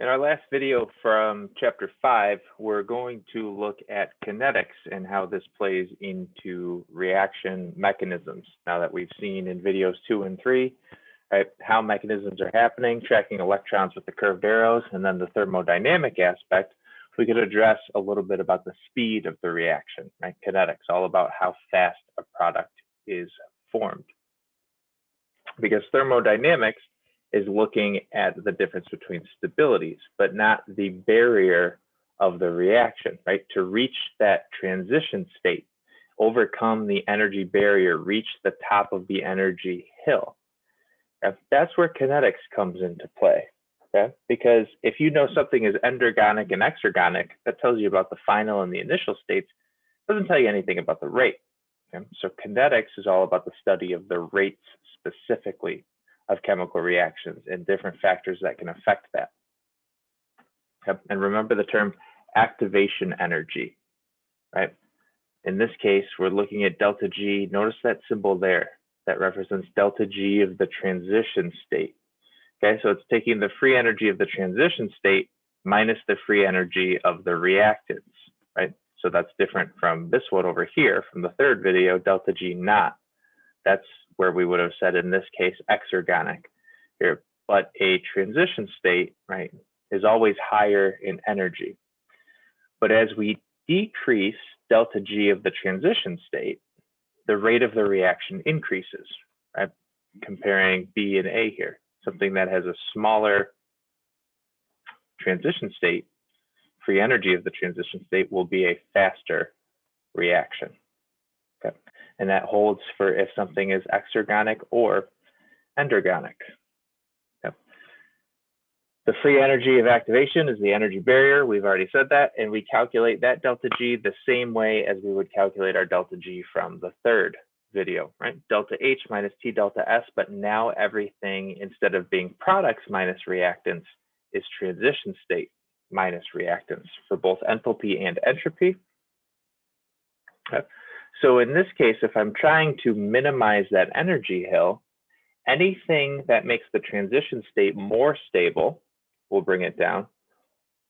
In our last video from chapter 5, we're going to look at kinetics and how this plays into reaction mechanisms. Now that we've seen in videos 2 and 3, right, how mechanisms are happening, tracking electrons with the curved arrows, and then the thermodynamic aspect, we could address a little bit about the speed of the reaction, right? Kinetics, all about how fast a product is formed. Because thermodynamics is looking at the difference between stabilities, but not the barrier of the reaction, right? To reach that transition state, overcome the energy barrier, reach the top of the energy hill. That's where kinetics comes into play, okay? Because if you know something is endergonic and exergonic, that tells you about the final and the initial states, it doesn't tell you anything about the rate. Okay? So kinetics is all about the study of the rates specifically of chemical reactions and different factors that can affect that. Yep. And remember the term activation energy, right? In this case, we're looking at delta G. Notice that symbol there that represents delta G of the transition state. Okay, so it's taking the free energy of the transition state minus the free energy of the reactants, right? So that's different from this one over here from the third video, delta G naught. That's where we would have said in this case exergonic here, but a transition state, right, is always higher in energy. But as we decrease delta G of the transition state, the rate of the reaction increases, right? Comparing B and A here, something that has a smaller transition state, free energy of the transition state will be a faster reaction. Okay. And that holds for if something is exergonic or endergonic. Yep. The free energy of activation is the energy barrier. We've already said that, and we calculate that delta G the same way as we would calculate our delta G from the third video, right? Delta H minus T delta S, but now everything, instead of being products minus reactants, is transition state minus reactants for both enthalpy and entropy. Okay. So in this case, if I'm trying to minimize that energy hill, anything that makes the transition state more stable will bring it down.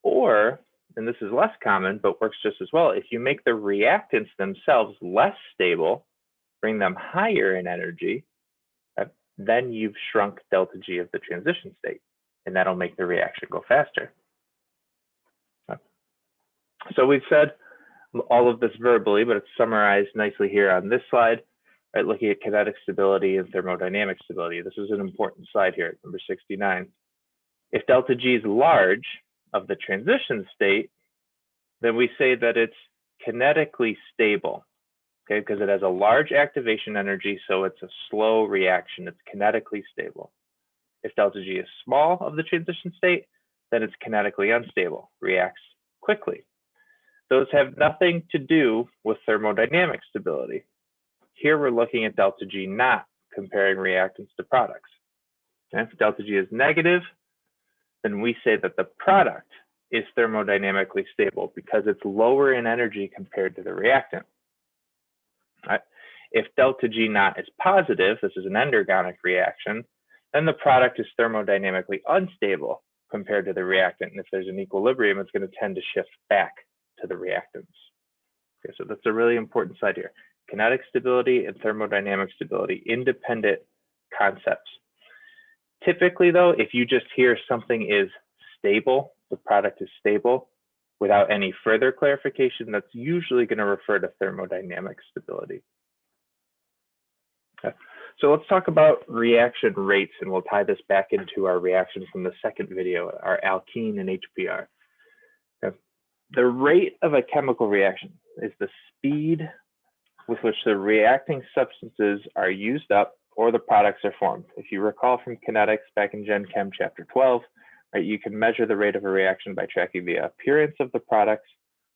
Or, and this is less common, but works just as well, if you make the reactants themselves less stable, bring them higher in energy, then you've shrunk delta G of the transition state, and that'll make the reaction go faster. So we've said all of this verbally, but it's summarized nicely here on this slide, right? Looking at kinetic stability and thermodynamic stability. This is an important slide here, number 69. If delta G is large of the transition state, then we say that it's kinetically stable, okay? Because it has a large activation energy, so it's a slow reaction. It's kinetically stable. If delta G is small of the transition state, then it's kinetically unstable, reacts quickly. Those have nothing to do with thermodynamic stability. Here we're looking at delta G naught, comparing reactants to products. And if delta G is negative, then we say that the product is thermodynamically stable because it's lower in energy compared to the reactant. Right? If delta G naught is positive, this is an endergonic reaction, then the product is thermodynamically unstable compared to the reactant. And if there's an equilibrium, it's going to tend to shift back to the reactants. Okay, so that's a really important slide here. Kinetic stability and thermodynamic stability, independent concepts. Typically though, if you just hear something is stable, the product is stable, without any further clarification, that's usually going to refer to thermodynamic stability. Okay. So let's talk about reaction rates, and we'll tie this back into our reaction from the second video, our alkene and HBr. Okay. The rate of a chemical reaction is the speed with which the reacting substances are used up or the products are formed. If you recall from kinetics back in Gen Chem chapter 12, right, you can measure the rate of a reaction by tracking the appearance of the products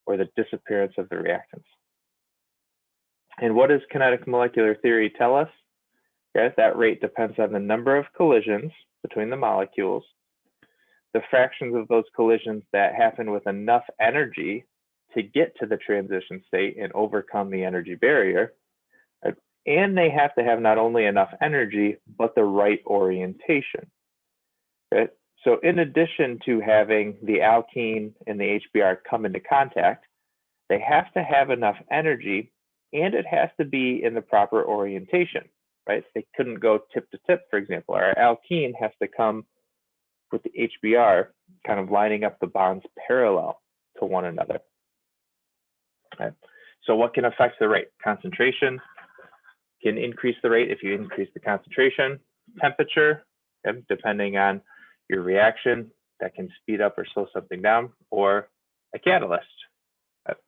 or the disappearance of the reactants. And what does kinetic molecular theory tell us? Okay, that rate depends on the number of collisions between the molecules, the fractions of those collisions that happen with enough energy to get to the transition state and overcome the energy barrier. And they have to have not only enough energy, but the right orientation. Okay? So in addition to having the alkene and the HBr come into contact, they have to have enough energy, and it has to be in the proper orientation, right? They couldn't go tip to tip, for example. Our alkene has to come with the HBr kind of lining up the bonds parallel to one another. Okay. So what can affect the rate? Concentration can increase the rate if you increase the concentration. Temperature, okay, depending on your reaction, that can speed up or slow something down, or a catalyst. Okay.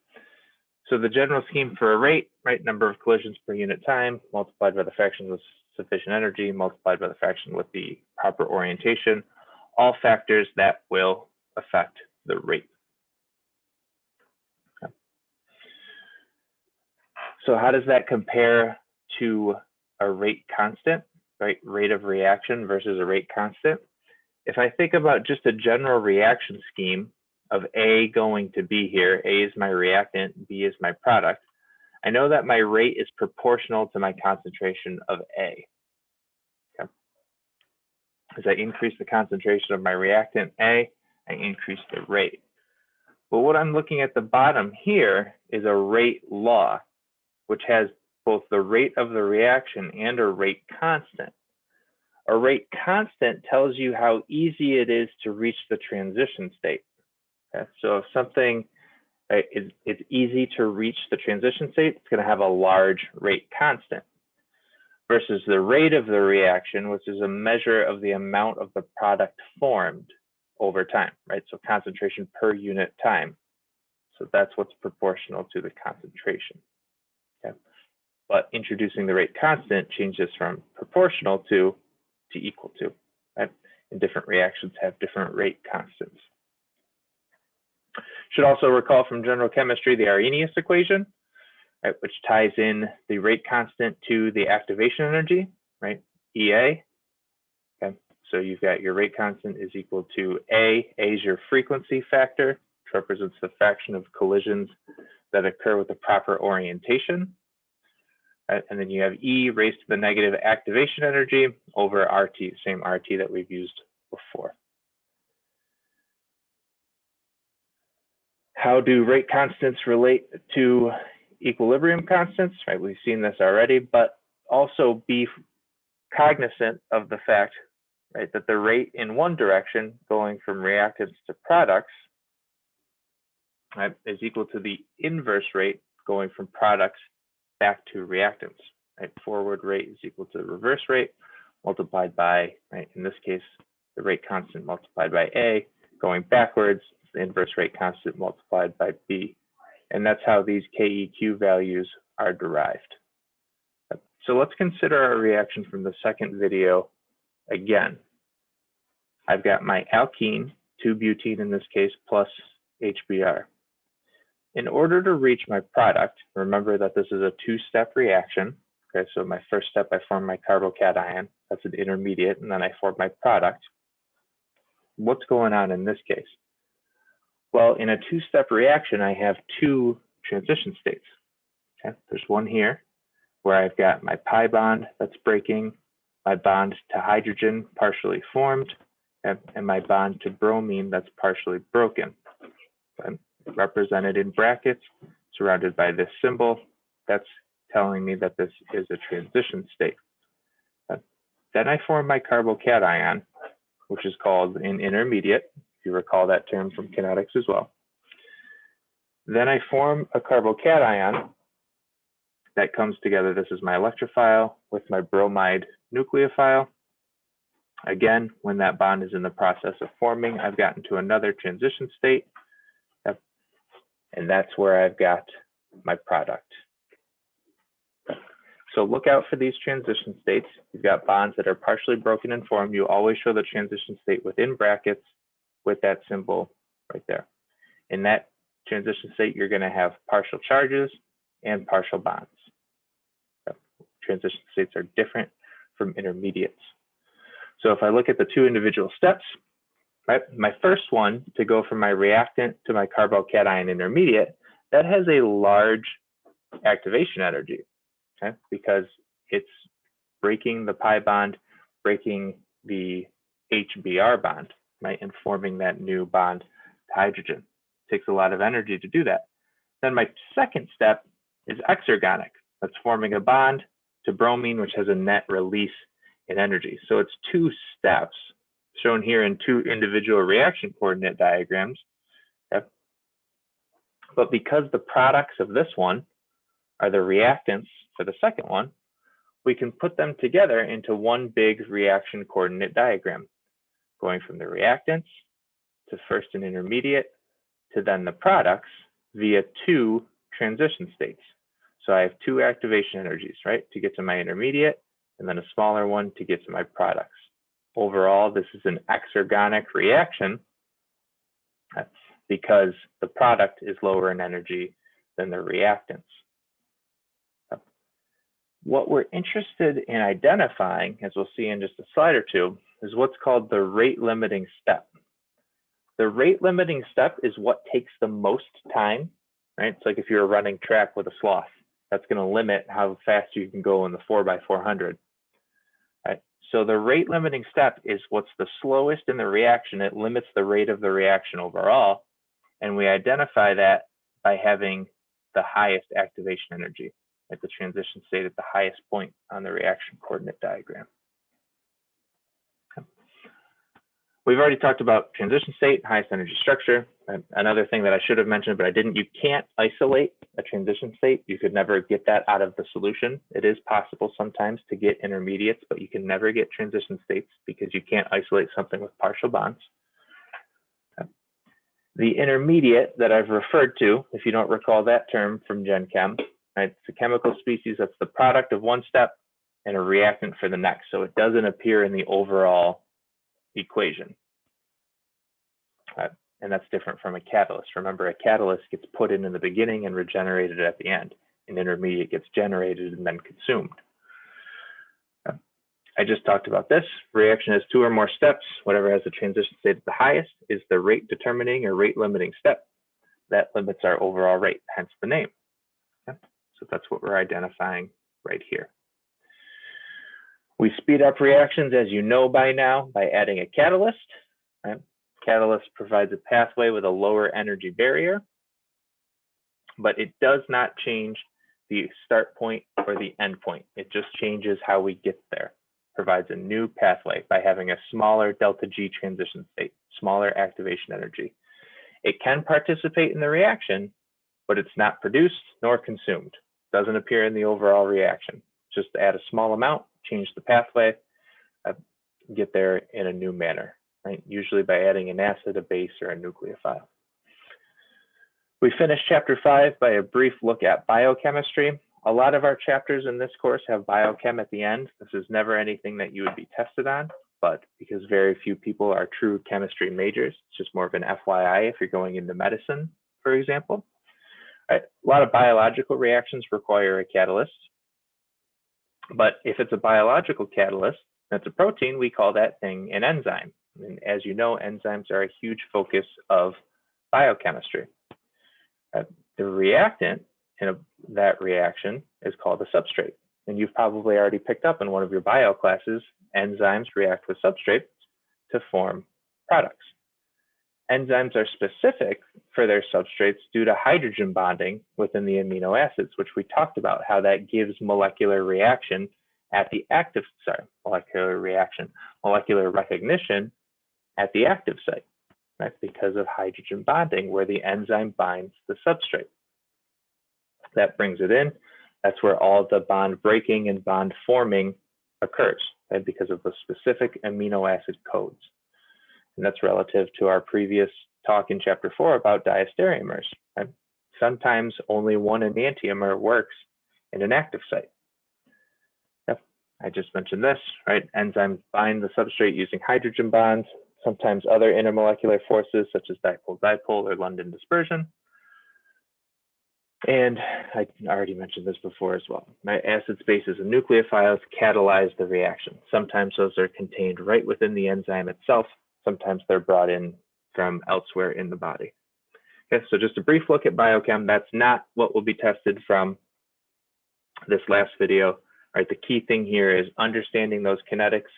So the general scheme for a rate, right, number of collisions per unit time multiplied by the fraction with sufficient energy multiplied by the fraction with the proper orientation, all factors that will affect the rate. Okay. So how does that compare to a rate constant, right? Rate of reaction versus a rate constant. If I think about just a general reaction scheme of A going to B here, A is my reactant, B is my product, I know that my rate is proportional to my concentration of A. Okay. As I increase the concentration of my reactant A, I increase the rate. But what I'm looking at the bottom here is a rate law, which has both the rate of the reaction and a rate constant. A rate constant tells you how easy it is to reach the transition state. Okay? So if something it's easy to reach the transition state, it's going to have a large rate constant, versus the rate of the reaction, which is a measure of the amount of the product formed over time, right? So concentration per unit time. So that's what's proportional to the concentration. Okay? But introducing the rate constant changes from proportional to equal to, right? And different reactions have different rate constants. Should also recall from general chemistry the Arrhenius equation, right, which ties in the rate constant to the activation energy, right? EA. Okay, so you've got your rate constant is equal to A. A is your frequency factor, which represents the fraction of collisions that occur with the proper orientation. Right? And then you have E raised to the negative activation energy over RT, same RT that we've used before. How do rate constants relate to equilibrium constants? Right, we've seen this already, but also be cognizant of the fact, right, that the rate in one direction, going from reactants to products, right, is equal to the inverse rate going from products back to reactants. Right, forward rate is equal to the reverse rate multiplied by, right, in this case, the rate constant multiplied by A. Going backwards, the inverse rate constant multiplied by B. And that's how these KEQ values are derived. So let's consider our reaction from the second video again. I've got my alkene, 2-butene in this case, plus HBr. In order to reach my product, remember that this is a two-step reaction. Okay, so my first step, I form my carbocation. That's an intermediate, and then I form my product. What's going on in this case? Well, in a two-step reaction, I have two transition states. Okay, there's one here where I've got my pi bond that's breaking, my bond to hydrogen partially formed, and my bond to bromine that's partially broken. Okay, represented in brackets, surrounded by this symbol. That's telling me that this is a transition state. Then I form my carbocation, which is called an intermediate. If you recall that term from kinetics as well. Then I form a carbocation that comes together. This is my electrophile with my bromide nucleophile. Again, when that bond is in the process of forming, I've gotten to another transition state. And that's where I've got my product. So look out for these transition states. You've got bonds that are partially broken and formed. You always show the transition state within brackets with that symbol right there. In that transition state, you're going to have partial charges and partial bonds. Transition states are different from intermediates. So if I look at the two individual steps, right, my first one to go from my reactant to my carbocation intermediate, that has a large activation energy, okay, because it's breaking the pi bond, breaking the HBr bond. right, and forming that new bond to hydrogen. It takes a lot of energy to do that. Then my second step is exergonic. That's forming a bond to bromine, which has a net release in energy. So it's two steps shown here in two individual reaction coordinate diagrams. Yep. But because the products of this one are the reactants for the second one, we can put them together into one big reaction coordinate diagram, going from the reactants to first an intermediate to then the products via two transition states. So I have two activation energies, right, to get to my intermediate, and then a smaller one to get to my products. Overall, this is an exergonic reaction. That's because the product is lower in energy than the reactants. What we're interested in identifying, as we'll see in just a slide or two, is what's called the rate limiting step. The rate limiting step is what takes the most time, right? It's like if you're running track with a sloth, that's going to limit how fast you can go in the 4x400. Right? So the rate limiting step is what's the slowest in the reaction. It limits the rate of the reaction overall. And we identify that by having the highest activation energy at the transition state at the highest point on the reaction coordinate diagram. Okay. We've already talked about transition state, highest energy structure. Another thing that I should have mentioned, but I didn't, you can't isolate a transition state. You could never get that out of the solution. It is possible sometimes to get intermediates, but you can never get transition states because you can't isolate something with partial bonds. Okay. The intermediate that I've referred to, if you don't recall that term from Gen Chem, right? It's a chemical species that's the product of one step and a reactant for the next. So it doesn't appear in the overall equation. And that's different from a catalyst. Remember, a catalyst gets put in the beginning and regenerated at the end. An intermediate gets generated and then consumed. I just talked about this. Reaction has two or more steps. Whatever has a transition state at the highest is the rate determining or rate limiting step. That limits our overall rate, hence the name. So that's what we're identifying right here. We speed up reactions, as you know by now, by adding a catalyst. Right? Catalyst provides a pathway with a lower energy barrier, but it does not change the start point or the end point. It just changes how we get there. Provides a new pathway by having a smaller delta G transition state, smaller activation energy. It can participate in the reaction, but it's not produced nor consumed. Doesn't appear in the overall reaction. Just add a small amount, change the pathway, get there in a new manner, right? Usually by adding an acid, a base, or a nucleophile. We finished chapter 5 by a brief look at biochemistry. A lot of our chapters in this course have biochem at the end. This is never anything that you would be tested on, but because very few people are true chemistry majors, it's just more of an FYI if you're going into medicine, for example. Right. A lot of biological reactions require a catalyst, but if it's a biological catalyst, that's a protein, we call that thing an enzyme. And as you know, enzymes are a huge focus of biochemistry. The reactant in that reaction is called a substrate. And you've probably already picked up in one of your bio classes, enzymes react with substrates to form products. Enzymes are specific for their substrates due to hydrogen bonding within the amino acids, which we talked about, how that gives molecular reaction at the active, molecular recognition at the active site, right? Because of hydrogen bonding where the enzyme binds the substrate. That brings it in. That's where all the bond breaking and bond forming occurs, right? Because of the specific amino acid codes. And that's relative to our previous talk in chapter 4 about diastereomers. Right? Sometimes only one enantiomer works in an active site. Yep. I just mentioned this, right? Enzymes bind the substrate using hydrogen bonds, sometimes other intermolecular forces such as dipole-dipole or London dispersion. And I already mentioned this before as well. My acid spaces and nucleophiles catalyze the reaction. Sometimes those are contained right within the enzyme itself. Sometimes they're brought in from elsewhere in the body. Okay, so just a brief look at biochem. That's not what will be tested from this last video. All right, the key thing here is understanding those kinetics,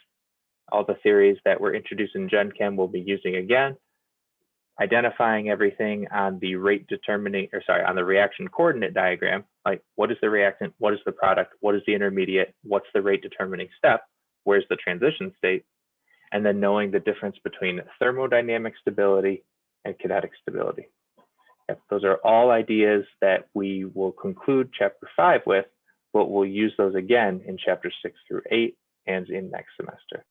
all the theories that were introduced in Gen Chem we'll be using again, identifying everything on the on the reaction coordinate diagram, like what is the reactant, what is the product, what is the intermediate, what's the rate determining step, where's the transition state, and then knowing the difference between thermodynamic stability and kinetic stability. Those are all ideas that we will conclude chapter 5 with, but we'll use those again in chapters 6 through 8 and in next semester.